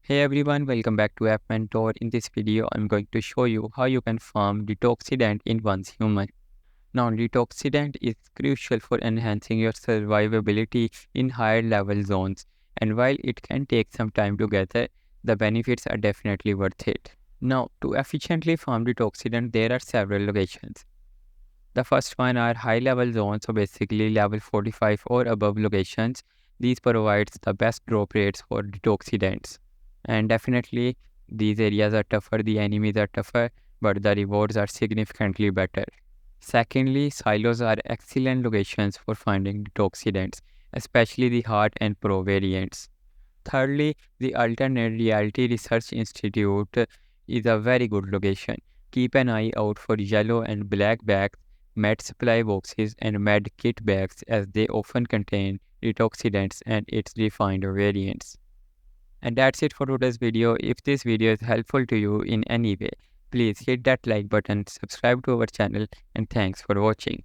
Hey everyone, welcome back to App Mentor. In this video, I'm going to show you how you can farm Detoxident in one's human. Now, Detoxident is crucial for enhancing your survivability in higher level zones, and while it can take some time to gather, the benefits are definitely worth it. Now, to efficiently farm Detoxident, there are several locations. The first one are high level zones, so basically level 45 or above locations. These provides the best drop rates for Detoxidants. And definitely, these areas are tougher, the enemies are tougher, but the rewards are significantly better. Secondly, silos are excellent locations for finding detoxidants, especially the hard and pro variants. Thirdly, the Alternate Reality Research Institute is a very good location. Keep an eye out for yellow and black bags, med supply boxes, and med kit bags as they often contain detoxidants and its refined variants. And that's it for today's video. If this video is helpful to you in any way, please hit that like button, subscribe to our channel, and thanks for watching.